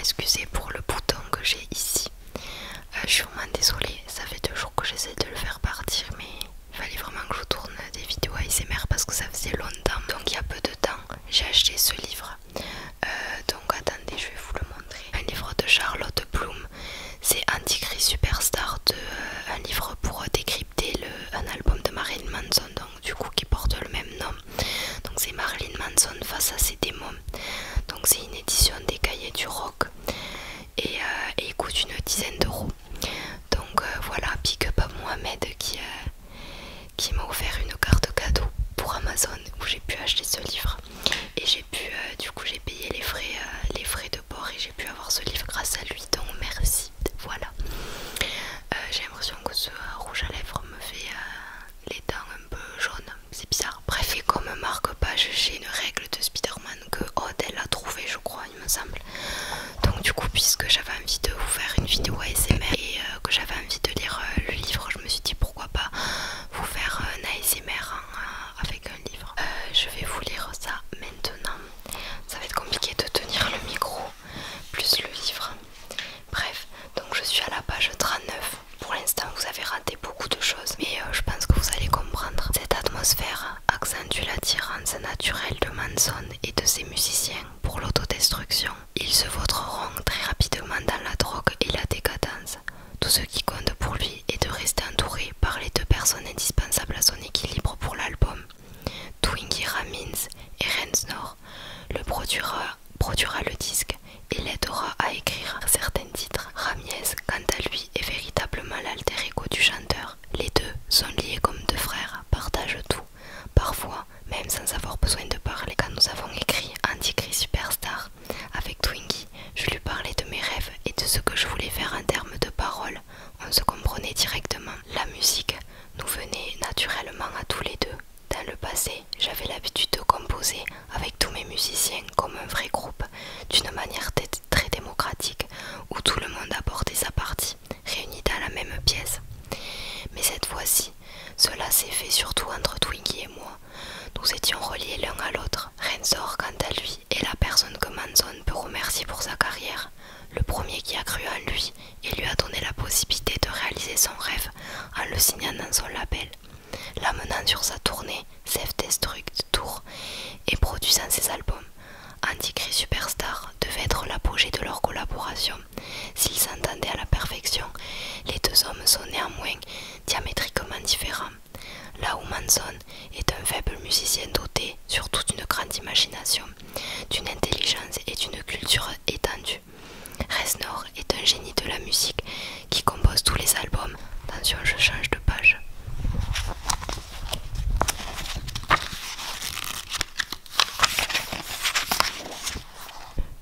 m'excuser pour le bouton que j'ai ici. Je suis vraiment désolée, ça fait 2 jours que j'essaie de le faire partir, mais il fallait vraiment que je tourne des vidéos ASMR parce que ça faisait longtemps. Donc il y a peu de temps, j'ai acheté ce livre. Donc attendez, je vais vous le montrer. Un livre de Charlotte Bloom. C'est Antichrist Superstar, un livre pour décrypter un album de Marilyn Manson, donc du coup qui porte le même nom. Donc c'est Marilyn Manson face à ses démons. Donc c'est une édition des Cahiers du Rock et il coûte une dizaine d'euros. Donc voilà, big up à Mohamed qui m'a offert une carte cadeau pour Amazon où j'ai pu acheter ce livre. Et j'ai pu, du coup j'ai payé les frais de port et j'ai pu avoir ce livre grâce à lui, donc merci. Voilà. J'ai l'impression que ce rouge à lèvres me fait les dents un peu jaunes, c'est bizarre. Bref, et comme marque-page, j'ai une règle de Spider-Man que Aude elle a trouvée, je crois, il me semble. Donc du coup, puisque j'avais envie de vous faire une vidéo ASMR et que j'avais envie de lire le livre, je me suis dit pourquoi pas vous faire un ASMR avec un livre. Je vais vous lire ça maintenant. Ça va être compliqué de tenir le micro plus le livre. Bref, donc je suis à la page 39. Pour l'instant vous avez raté beaucoup de choses, mais je pense que vous allez comprendre. Cette atmosphère accentue l'attirance naturelle de Manson et de ses musiciens pour l'autodestruction. Ils se vautreront très rapidement dans la drogue et la décadence. Tout ce qui compte pour lui est de rester entouré par les 2 personnes indispensables à son équilibre pour l'album. Twinkie Ramins et Rensnor le produira le disque et l'aidera à écrire certains titres. Ramiez, quant à lui, est véritablement l'alter ego du chanteur. Les 2 sont liés comme 2 frères, partagent tout, parfois même sans avoir besoin de parler. Quand nous avons écrit Antichrist Superstar avec Twinkie, je lui parlais de mes rêves et de ce que je voulais faire en termes de paroles. On se comprenait directement. La musique nous venait naturellement à tous les 2. Dans le passé, j'avais l'habitude de composer avec tous mes musiciens comme un vrai groupe, d'une manière très démocratique, où tout le monde apportait sa partie, réunis dans la même pièce. Mais cette fois-ci, cela s'est fait surtout entre Twinkie et moi. Nous étions reliés l'un à l'autre. Rensor, quant à lui, est la personne que Manson peut remercier pour sa carrière. Le premier qui a cru en lui et lui a donné la possibilité de réaliser son rêve en le signant dans son label, l'amenant sur sa tournée Self-Destruct Tour et produisant ses albums. Antichrist Superstar devait être l'apogée de leur collaboration. S'ils s'entendaient à la perfection, les 2 hommes sont néanmoins diamétriquement différents. Là où Manson est un faible musicien doté surtout d'une grande imagination, d'une intelligence et d'une culture étendue, Reznor est un génie de la musique qui compose tous les albums. Attention, je change de page.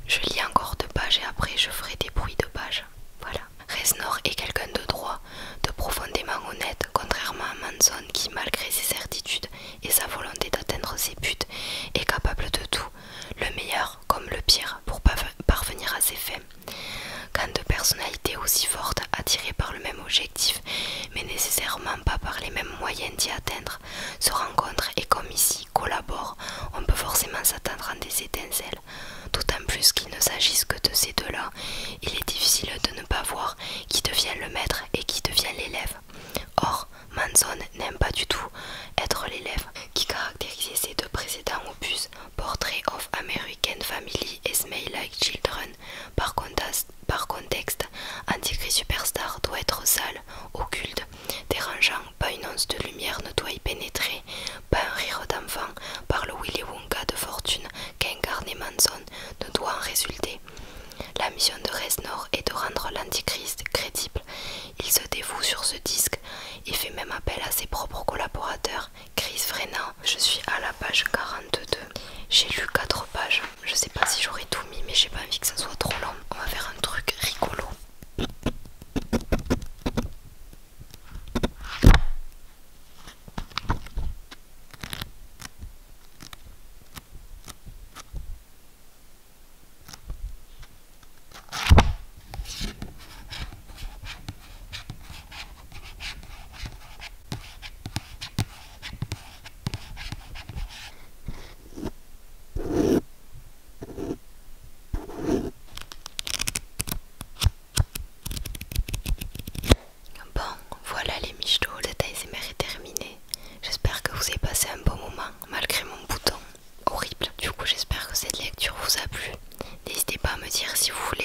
Je lis encore 2 pages et après je ferai des bruits de pages. Voilà. Reznor est quelqu'un de droit, de profondément honnête, contrairement à Manson qui, malgré ses certitudes et sa volonté d'atteindre ses buts, est capable de tout, le meilleur comme le pire, pour parvenir à ses fins. Quand 2 personnalités aussi fortes, attirées par le même objectif, mais nécessairement pas par les mêmes moyens d'y atteindre, se rencontrent et comme ici, collaborent, on peut forcément s'attendre à des étincelles. D'autant plus qu'il ne s'agisse que de ces 2-là, il est difficile de ne pas voir qui devient le maître et qui devient l'élève. Or, Manson n'aime pas du tout être l'élève, qui caractérisait ses 2 précédents opus, Portrait of American Family et Smell Like Children. Par contexte, Antichrist Superstar doit être sale, occulte, dérangeant, pas une once de lumière ne doit y pénétrer, pas un rire d'enfant par le Willy Wonka de fortune qu'incarnait Manson ne doit en résulter. La mission de Reznor est de rendre l'Antichrist crédible. Il se dévoue sur ce disque et fait même appel à ses propres collaborateurs. Chris Vrenna, je suis à la page 42. J'ai lu 4 pages. Je sais pas si j'aurais tout mis, mais j'ai pas envie que ça soit trop long. On va faire un truc rigolo. si vous voulez